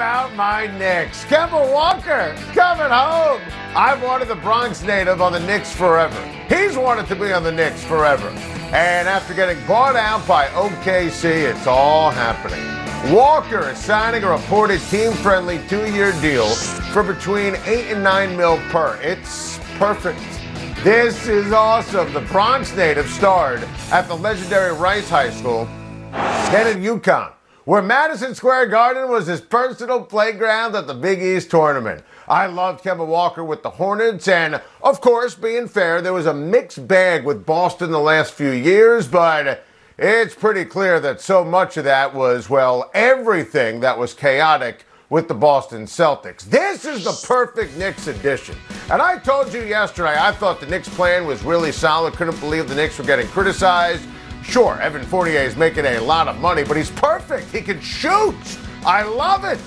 about my Knicks? Kemba Walker coming home. I've wanted the Bronx native on the Knicks forever. He's wanted to be on the Knicks forever. And after getting bought out by OKC, it's all happening. Walker is signing a reported team-friendly 2-year deal for between $8 and $9 million per. It's perfect. This is awesome. The Bronx native starred at the legendary Rice High School, then in UConn, where Madison Square Garden was his personal playground at the Big East tournament. I loved Kemba Walker with the Hornets, and of course, being fair, there was a mixed bag with Boston the last few years, but it's pretty clear that so much of that was, well, everything that was chaotic with the Boston Celtics. This is the perfect Knicks edition. And I told you yesterday, I thought the Knicks plan was really solid. Couldn't believe the Knicks were getting criticized. Sure, Evan Fournier is making a lot of money, but he's perfect. He can shoot. I love it.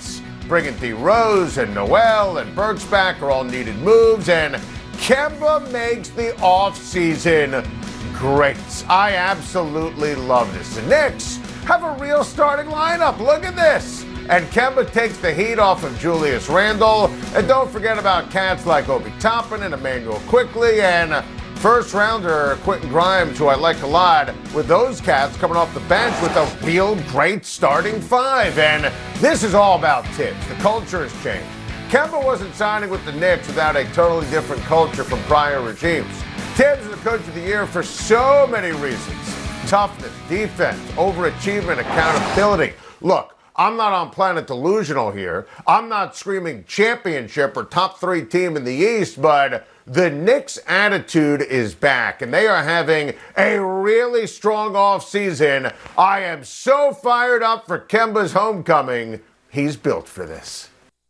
Bringing D. Rose and Noel and Burks back are all needed moves, and Kemba makes the offseason great. I absolutely love this. The Knicks have a real starting lineup. Look at this. And Kemba takes the heat off of Julius Randle. And don't forget about cats like Obi Toppin and Emmanuel Quickley and first rounder Quentin Grimes, who I like a lot, with those cats coming off the bench with a real great starting five. And this is all about Tibbs. The culture has changed. Kemba wasn't signing with the Knicks without a totally different culture from prior regimes. Tibbs is the coach of the year for so many reasons. Toughness, defense, overachievement, accountability. Look, I'm not on Planet Delusional here. I'm not screaming championship or top 3 team in the East, but the Knicks' attitude is back, and they are having a really strong offseason. I am so fired up for Kemba's homecoming. He's built for this.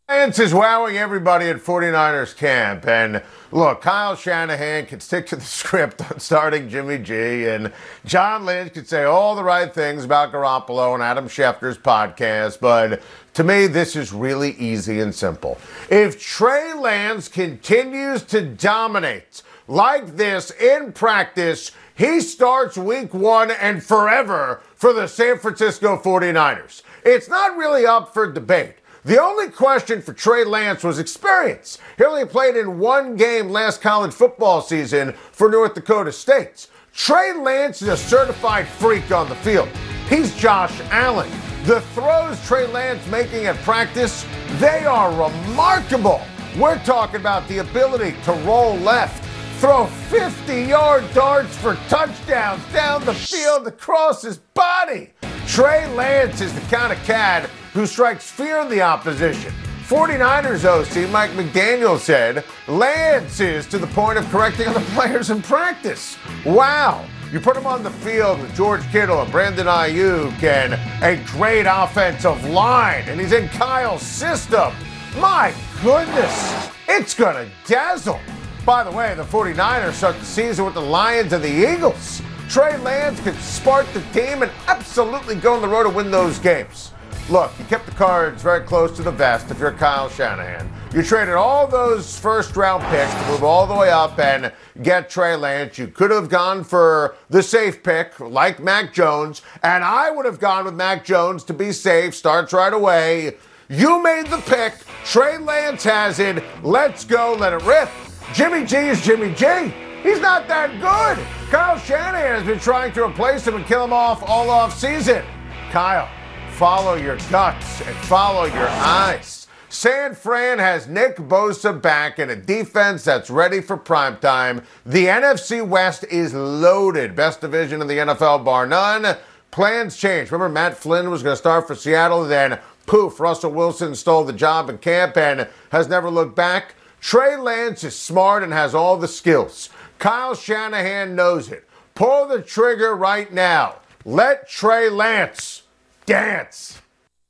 Lance is wowing everybody at 49ers camp, and look, Kyle Shanahan can stick to the script on starting Jimmy G, and John Lynch could say all the right things about Garoppolo and Adam Schefter's podcast, but to me, this is really easy and simple. If Trey Lance continues to dominate like this in practice, he starts week 1 and forever for the San Francisco 49ers. It's not really up for debate. The only question for Trey Lance was experience. He only played in 1 game last college football season for North Dakota State. Trey Lance is a certified freak on the field. He's Josh Allen. The throws Trey Lance making at practice, they are remarkable. We're talking about the ability to roll left, throw 50-yard darts for touchdowns down the field across his body. Trey Lance is the kind of cat who strikes fear in the opposition. 49ers OC Mike McDaniel said, Lance is to the point of correcting other players in practice. Wow. You put him on the field with George Kittle and Brandon Ayuk and a great offensive line, and he's in Kyle's system. My goodness, it's going to dazzle. By the way, the 49ers start the season with the Lions and the Eagles. Trey Lance could spark the team and absolutely go on the road to win those games. Look, you kept the cards very close to the vest if you're Kyle Shanahan. You traded all those first-round picks to move all the way up and get Trey Lance. You could have gone for the safe pick, like Mac Jones, and I would have gone with Mac Jones to be safe, starts right away. You made the pick. Trey Lance has it. Let's go. Let it rip. Jimmy G is Jimmy G. He's not that good. Kyle Shanahan has been trying to replace him and kill him off all off season. Kyle, follow your guts and follow your eyes. San Fran has Nick Bosa back in a defense that's ready for primetime. The NFC West is loaded. Best division in the NFL, bar none. Plans changed. Remember, Matt Flynn was going to start for Seattle, then poof, Russell Wilson stole the job in camp and has never looked back. Trey Lance is smart and has all the skills. Kyle Shanahan knows it. Pull the trigger right now. Let Trey Lance dance.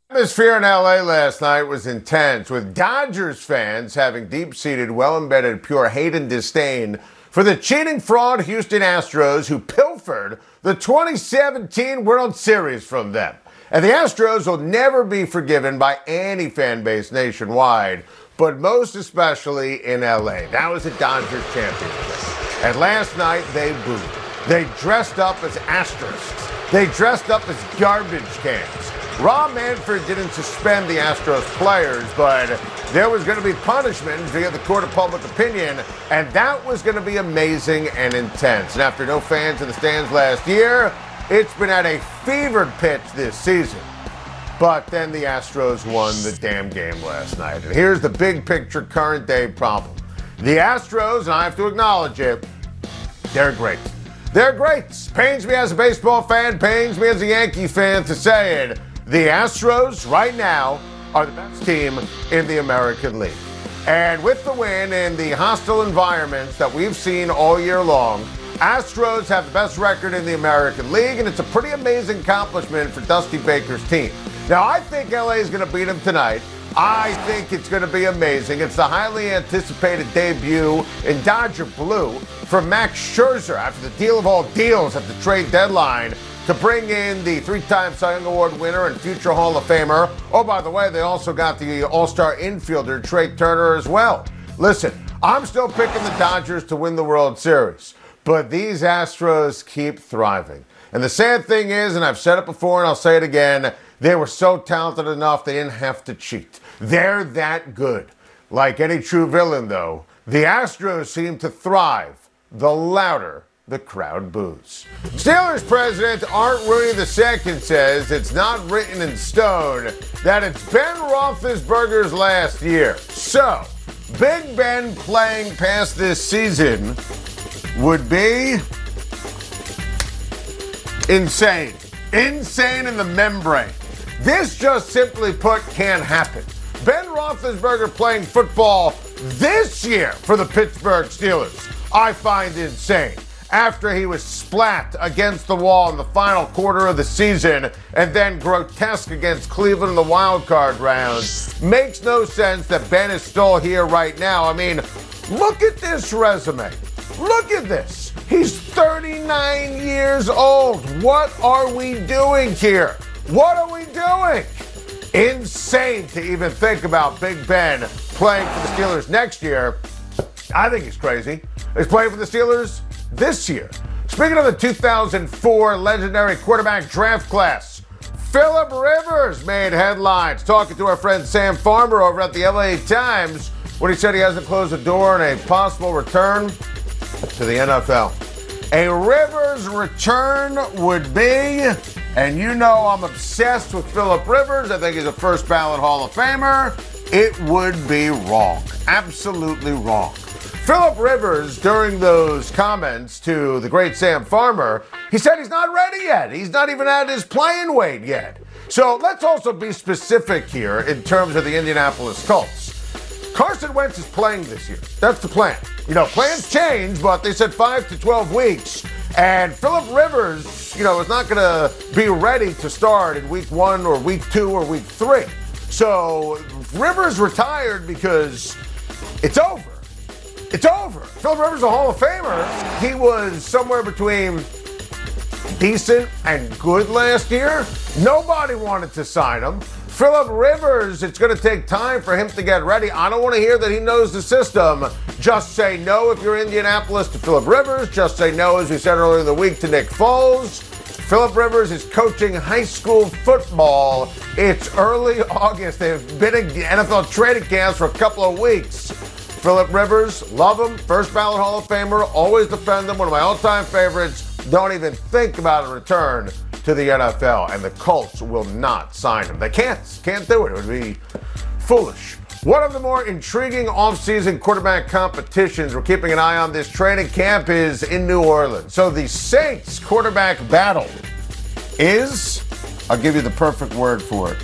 The atmosphere in LA last night was intense, with Dodgers fans having deep-seated, well-embedded, pure hate and disdain for the cheating fraud Houston Astros who pilfered the 2017 World Series from them. And the Astros will never be forgiven by any fan base nationwide, but most especially in LA. That was the Dodgers championship. And last night they booed. They dressed up as asterisks. They dressed up as garbage cans. Rob Manfred didn't suspend the Astros players, but there was going to be punishment via the court of public opinion, and that was going to be amazing and intense. And after no fans in the stands last year, it's been at a fevered pitch this season. But then the Astros won the damn game last night. And here's the big picture current day problem. The Astros, and I have to acknowledge it, they're great. They're great. Pains me as a baseball fan, pains me as a Yankee fan to say it. The Astros right now are the best team in the American League. And with the win in the hostile environments that we've seen all year long, Astros have the best record in the American League, and it's a pretty amazing accomplishment for Dusty Baker's team. Now, I think LA is going to beat them tonight. I think it's going to be amazing. It's the highly anticipated debut in Dodger Blue for Max Scherzer after the deal of all deals at the trade deadline to bring in the three-time Cy Young Award winner and future Hall of Famer. Oh, by the way, they also got the all-star infielder Trey Turner as well. Listen, I'm still picking the Dodgers to win the World Series, but these Astros keep thriving. And the sad thing is, and I've said it before and I'll say it again, they were so talented enough they didn't have to cheat. They're that good. Like any true villain, though, the Astros seem to thrive the louder the crowd boos. Steelers president Art Rooney II says it's not written in stone that it's Ben Roethlisberger's last year. So, Big Ben playing past this season would be insane. Insane in the membrane. This just simply put can't happen. Ben Roethlisberger playing football this year for the Pittsburgh Steelers, I find insane. After he was splat against the wall in the final quarter of the season and then grotesque against Cleveland in the wild card round, makes no sense that Ben is still here right now. I mean, look at this resume. Look at this. He's 39 years old. What are we doing here? What are we doing? Insane to even think about Big Ben playing for the Steelers next year. I think he's crazy. He's playing for the Steelers this year. Speaking of the 2004 legendary quarterback draft class, Phillip Rivers made headlines talking to our friend Sam Farmer over at the LA Times when he said he hasn't closed the door on a possible return to the NFL. A Rivers return would be, and you know I'm obsessed with Phillip Rivers. I think he's a first ballot Hall of Famer. It would be wrong. Absolutely wrong. Phillip Rivers, during those comments to the great Sam Farmer, he said he's not ready yet. He's not even at his playing weight yet. So let's also be specific here in terms of the Indianapolis Colts. Carson Wentz is playing this year. That's the plan. You know, plans change, but they said 5 to 12 weeks. And Phillip Rivers, you know, is not going to be ready to start in week 1 or week 2 or week 3. So Rivers retired because it's over. It's over. Phillip Rivers is a Hall of Famer. He was somewhere between decent and good last year. Nobody wanted to sign him. Phillip Rivers, it's going to take time for him to get ready. I don't want to hear that he knows the system. Just say no if you're Indianapolis to Phillip Rivers. Just say no, as we said earlier in the week, to Nick Foles. Phillip Rivers is coaching high school football. It's early August. They've been in NFL training camps for a couple of weeks. Phillip Rivers, love him. First ballot Hall of Famer. Always defend him. One of my all-time favorites. Don't even think about a return to the NFL. And the Colts will not sign him. They can't do it. It would be foolish. One of the more intriguing offseason quarterback competitions we're keeping an eye on this training camp is in New Orleans. So the Saints quarterback battle is, I'll give you the perfect word for it.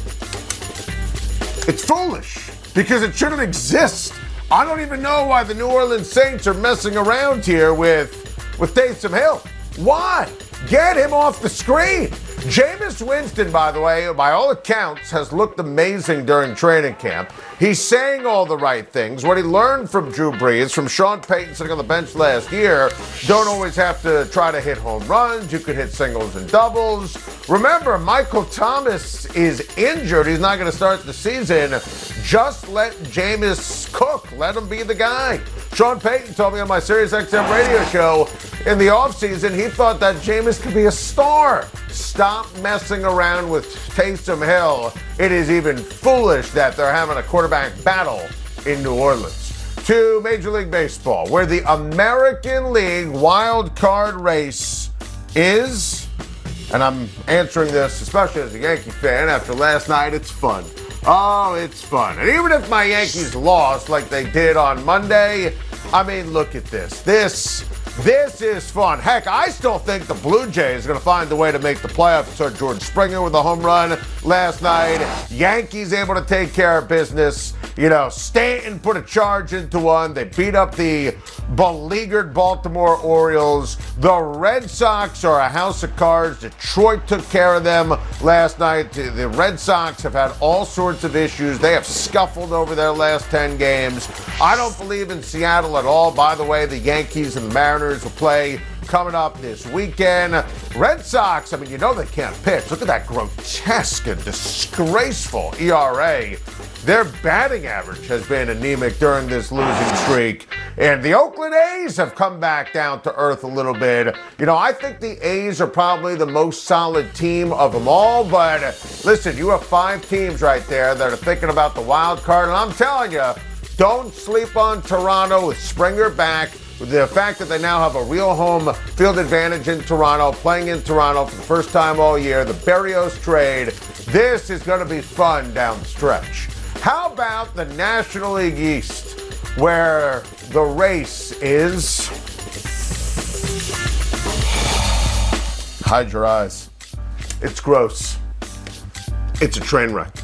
It's foolish because it shouldn't exist. I don't even know why the New Orleans Saints are messing around here with Taysom Hill. Why? Get him off the screen. Jameis Winston, by the way, by all accounts, has looked amazing during training camp. He's saying all the right things. What he learned from Drew Brees, from Sean Payton sitting on the bench last year, don't always have to try to hit home runs. You could hit singles and doubles. Remember, Michael Thomas is injured. He's not going to start the season. Just let Jameis cook. Let him be the guy. Sean Payton told me on my SiriusXM radio show in the offseason he thought that Jameis could be a star. Stop messing around with Taysom Hill. It is even foolish that they're having a quarterback battle in New Orleans. To Major League Baseball, where the American League wild card race is, and I'm answering this especially as a Yankee fan after last night, it's fun. Oh, it's fun. And even if my Yankees lost like they did on Monday, I mean, look at this. This is fun. Heck, I still think the Blue Jays are going to find a way to make the playoffs. So George Springer with a home run last night. Yankees able to take care of business. You know, Stanton put a charge into one. They beat up the beleaguered Baltimore Orioles. The Red Sox are a house of cards. Detroit took care of them last night. The Red Sox have had all sorts of issues. They have scuffled over their last 10 games. I don't believe in Seattle at all. By the way, the Yankees and the Mariners will play coming up this weekend. Red Sox, I mean, you know they can't pitch. Look at that grotesque and disgraceful ERA. Their batting average has been anemic during this losing streak. And the Oakland A's have come back down to earth a little bit. You know, I think the A's are probably the most solid team of them all. But listen, you have 5 teams right there that are thinking about the wild card. And I'm telling you, don't sleep on Toronto with Springer back. The fact that they now have a real home field advantage in Toronto, playing in Toronto for the first time all year, the Berrios trade, this is going to be fun down the stretch. How about the National League East, where the race is... Hide your eyes. It's gross. It's a train wreck.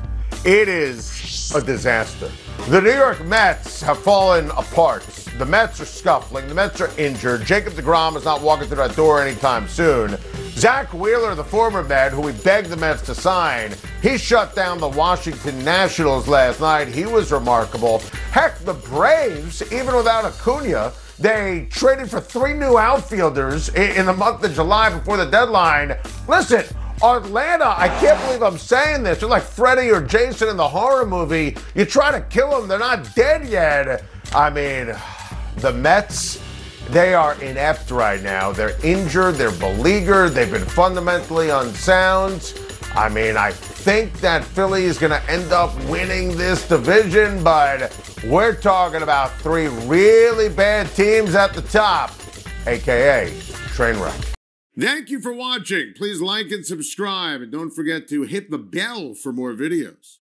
It is a disaster. The New York Mets have fallen apart. The Mets are scuffling. The Mets are injured. Jacob deGrom is not walking through that door anytime soon. Zach Wheeler, the former Met, who we begged the Mets to sign, he shut down the Washington Nationals last night. He was remarkable. Heck, the Braves, even without Acuna, they traded for 3 new outfielders in the month of July before the deadline. Listen, Atlanta, I can't believe I'm saying this. They're like Freddy or Jason in the horror movie. You try to kill them, they're not dead yet. I mean, the Mets, they are inept right now. They're injured, they're beleaguered, they've been fundamentally unsound. I mean, I think that Philly is going to end up winning this division, but we're talking about 3 really bad teams at the top, a.k.a. train wreck. Thank you for watching. Please like and subscribe, and don't forget to hit the bell for more videos.